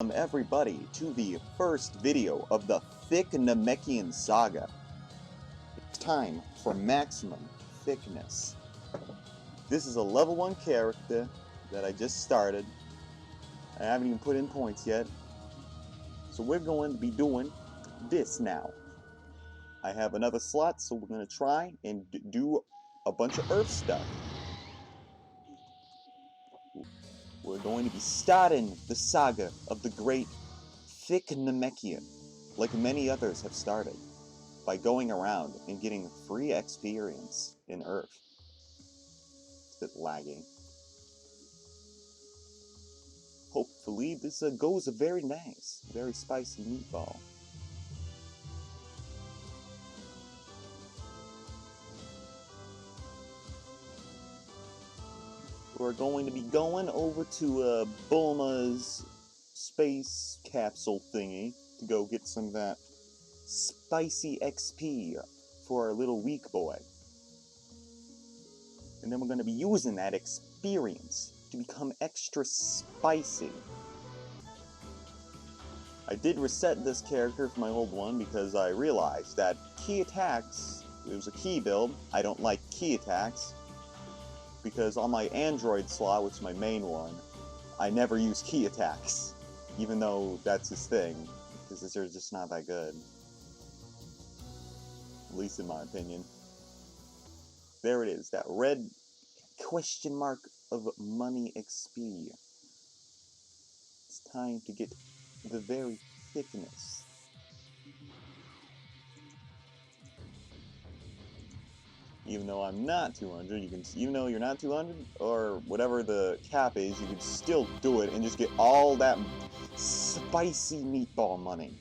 Welcome everybody to the first video of the Thicc Namekian saga. It's time for maximum thickness. This is a level 1 character that I just started. I haven't even put in points yet. So we're going to be doing this now. I have another slot, so we're going to try and do a bunch of Earth stuff. We're going to be starting the saga of the great Thicc Namekian, like many others have started, by going around and getting free experience in Earth. It's a bit lagging. Hopefully this goes very nice, very spicy meatball. We're going to be going over to Bulma's space capsule thingy to go get some of that spicy XP for our little weak boy. And then we're going to be using that experience to become extra spicy. I did reset this character from my old one because I realized that key attacks, it was a key build. I don't like key attacks, because on my Android slot, which is my main one, I never use key attacks, even though that's his thing, because they're just not that good. At least in my opinion. There it is, that red question mark of money XP. It's time to get the very thickness. Even though I'm not 200, even though you're not 200, or whatever the cap is, you can still do it and just get all that spicy meatball money.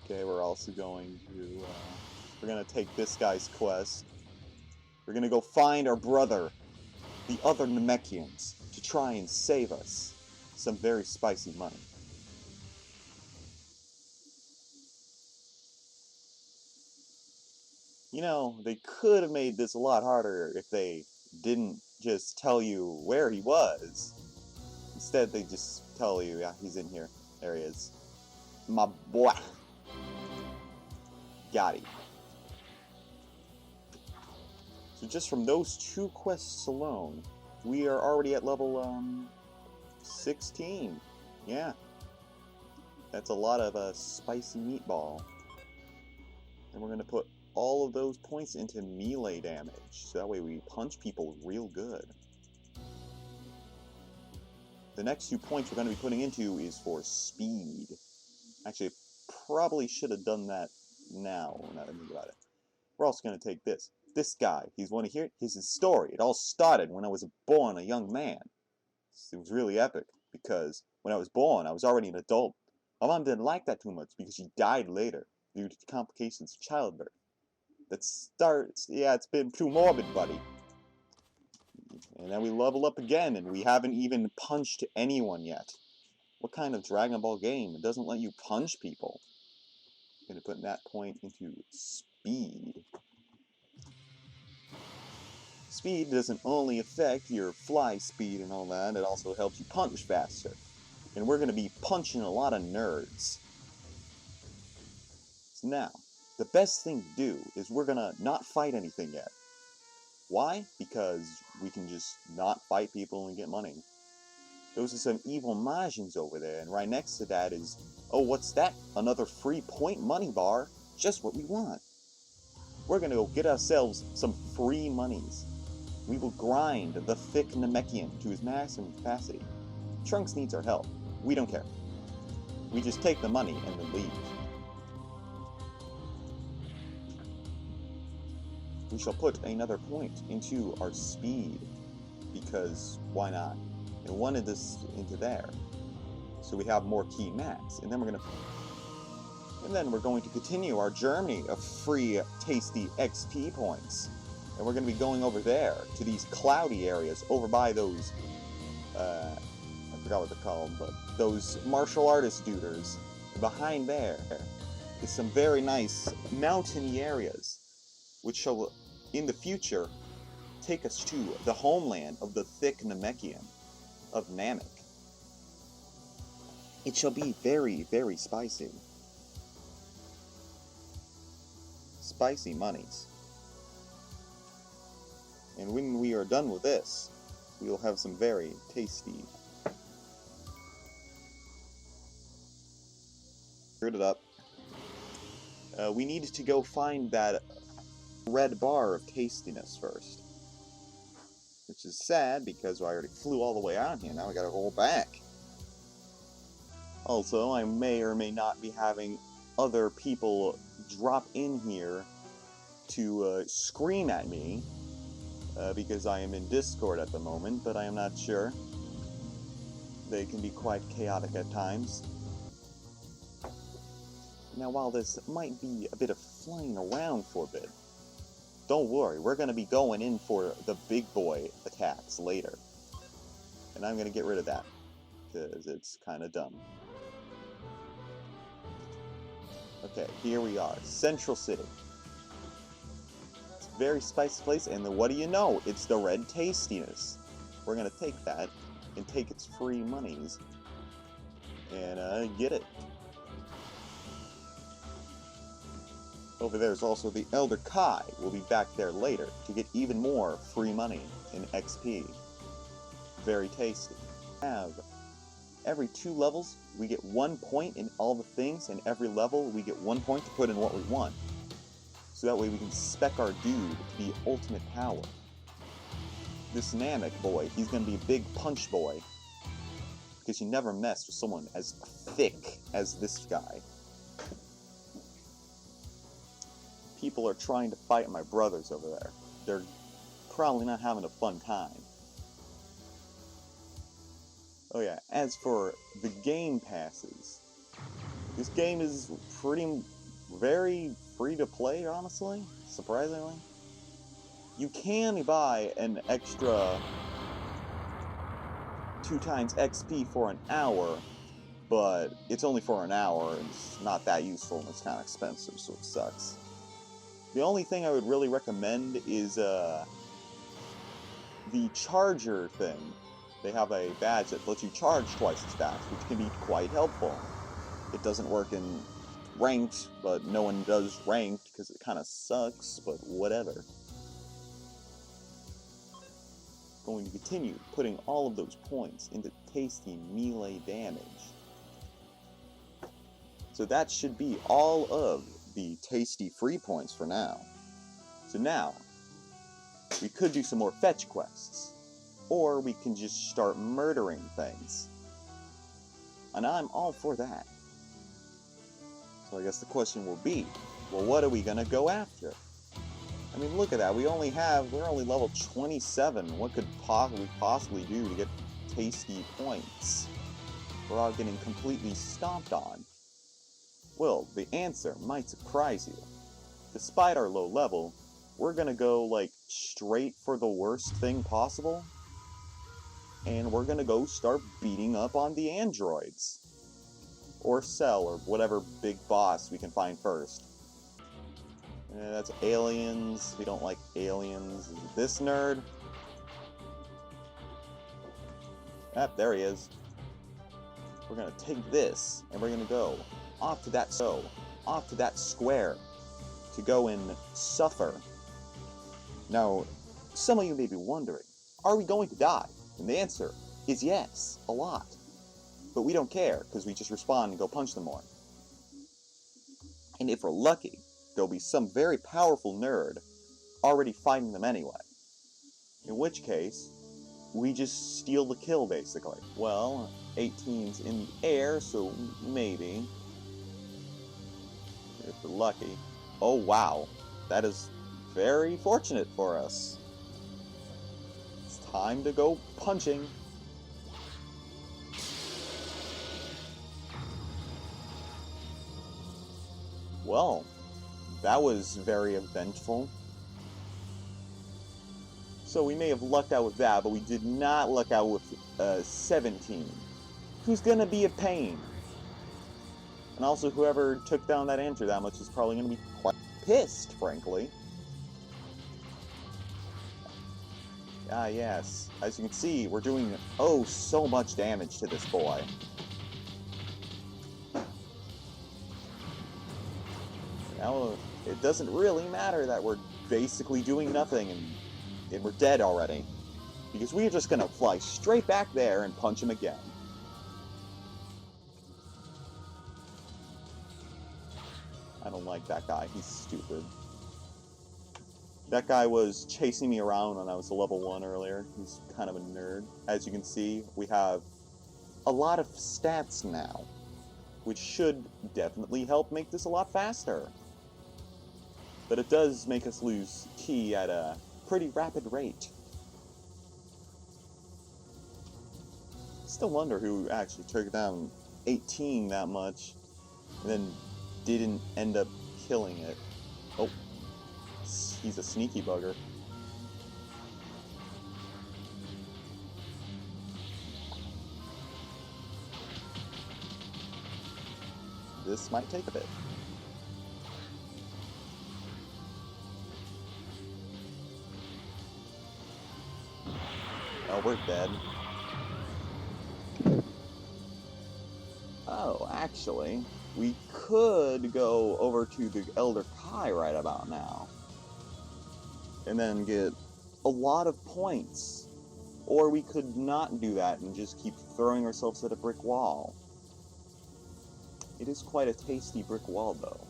Okay, we're also going to, we're going to take this guy's quest. We're going to go find our brother, the other Namekians, to try and save us some very spicy money. You know, they could have made this a lot harder if they didn't just tell you where he was. Instead, they just tell you, yeah, he's in here. There he is. My boy. Got him. So just from those two quests alone, we are already at level 16. Yeah. That's a lot of spicy meatball. And we're going to put all of those points into melee damage, so that way we punch people real good. The next 2 points we're going to be putting into is for speed. Actually, probably should have done that now that I think about it. We're also going to take this. This guy, he's one to hear his story. It all started when I was born a young man. It was really epic, because when I was born, I was already an adult. My mom didn't like that too much, because she died later due to complications of childbirth. That starts, yeah, it's been too morbid, buddy. And then we level up again, and we haven't even punched anyone yet. What kind of Dragon Ball game? It doesn't let you punch people. I'm going to put that point into speed. Speed doesn't only affect your fly speed and all that, it also helps you punch faster. And we're going to be punching a lot of nerds. So now, the best thing to do is we're gonna not fight anything yet. Why? Because we can just not fight people and get money. Those are some evil Majins over there, and right next to that is, oh, what's that? Another free point money bar? Just what we want. We're gonna go get ourselves some free monies. We will grind the Thicc Namekian to his maximum capacity. Trunks needs our help. We don't care. We just take the money and then leave. We shall put another point into our speed, because why not? And one of this into there, so we have more key max. And then we're going to continue our journey of free, tasty XP points. And we're going to be going over there to these cloudy areas, over by those, I forgot what they're called, but those martial artist duders. Behind there is some very nice mountainy areas, which shall, in the future, take us to the homeland of the Thicc Namekian. of Namek. It shall be very, very spicy. Spicy monies. And when we are done with this, we will have some very tasty. Screwed it up. We need to go find that red bar of tastiness first. Which is sad, because I already flew all the way out here, now I gotta roll back. Also, I may or may not be having other people drop in here to scream at me, because I am in Discord at the moment, but I am not sure. They can be quite chaotic at times. Now, while this might be a bit of flying around for a bit, don't worry, we're going to be going in for the big boy attacks later. And I'm going to get rid of that, because it's kind of dumb. Okay, here we are, Central City. It's a very spicy place, and then what do you know? It's the red tastiness. We're going to take that, and take its free monies, and get it. Over there is also the Elder Kai. We'll be back there later to get even more free money in XP. Very tasty. Every 2 levels, we get 1 point in all the things, and every level we get 1 point to put in what we want. So that way we can spec our dude to be ultimate power. This Namek boy, he's gonna be a big punch boy. Because you never mess with someone as thick as this guy. People are trying to fight my brothers over there. They're probably not having a fun time. Oh yeah, as for the game passes, this game is very free to play, honestly, surprisingly. You can buy an extra 2 times XP for an hour, but it's only for an hour, and it's not that useful, and it's kind of expensive, so it sucks. The only thing I would really recommend is the charger thing. They have a badge that lets you charge twice as fast, which can be quite helpful. It doesn't work in ranked, but no one does ranked because it kind of sucks, but whatever. Going to continue putting all of those points into tasty melee damage. So that should be all of the tasty free points for now. So now, we could do some more fetch quests. Or we can just start murdering things. And I'm all for that. So I guess the question will be, well, what are we gonna go after? I mean, look at that, we're only level 27. What could we possibly do to get tasty points? We're all getting completely stomped on. Well, the answer might surprise you. Despite our low level, we're gonna go, like, straight for the worst thing possible. And we're gonna go start beating up on the androids. Or Cell, or whatever big boss we can find first. That's aliens. We don't like aliens. This nerd. Ah, there he is. We're gonna take this, and we're gonna go off to that square to go and suffer. Now, some of you may be wondering, are we going to die? And the answer is yes, a lot. But we don't care, because we just respawn and go punch them more. And if we're lucky, there'll be some very powerful nerd already fighting them anyway. In which case, we just steal the kill, basically. Well, 18's in the air, so maybe. If we're lucky. Oh wow, that is very fortunate for us. It's time to go punching. Well, that was very eventful. So we may have lucked out with that, but we did not luck out with 17. Who's gonna be a pain? And also, whoever took down that answer that much is probably gonna be quite pissed, frankly. Ah, yes. As you can see, we're doing, oh, so much damage to this boy. Now, it doesn't really matter that we're basically doing nothing and we're dead already. Because we're just gonna fly straight back there and punch him again. I don't like that guy. He's stupid. That guy was chasing me around when I was a level 1 earlier. He's kind of a nerd. As you can see, we have a lot of stats now, which should definitely help make this a lot faster. But it does make us lose ki at a pretty rapid rate. Still wonder who actually took down 18 that much, and then didn't end up killing it. Oh, he's a sneaky bugger. This might take a bit. Oh, we're dead. Oh, actually, we could go over to the Elder Kai right about now. And then get a lot of points. Or we could not do that and just keep throwing ourselves at a brick wall. It is quite a tasty brick wall, though.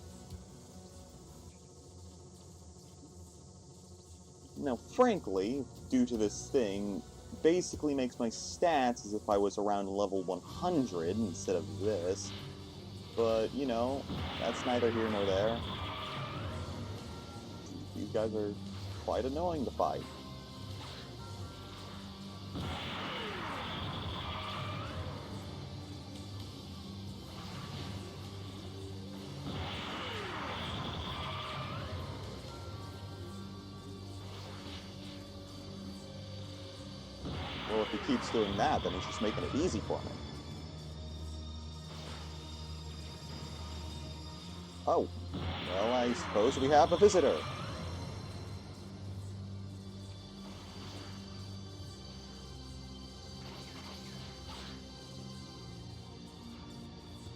Now, frankly, due to this thing, basically makes my stats as if I was around level 100 instead of this. But, you know, that's neither here nor there. These guys are quite annoying to fight. Well, if he keeps doing that, then he's just making it easy for me. Oh, well, I suppose we have a visitor.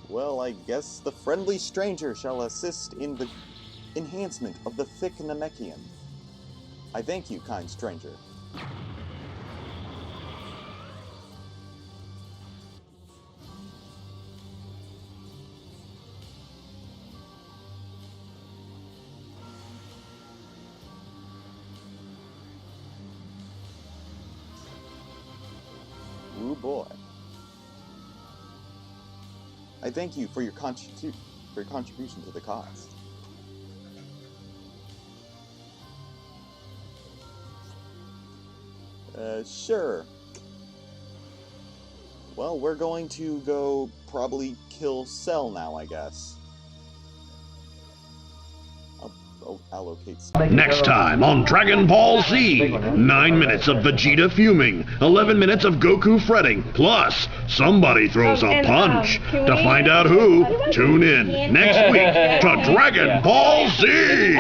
Well, I guess the friendly stranger shall assist in the enhancement of the Thicc Namekian. I thank you, kind stranger. Ooh boy. I thank you for your contribution to the cause. Sure. Well, we're going to go probably kill Cell now, I guess. I'll allocate stuff. Next time on Dragon Ball Z, 9 minutes of Vegeta fuming, 11 minutes of Goku fretting, plus somebody throws a punch. To find out who, tune in next week to Dragon Ball Z!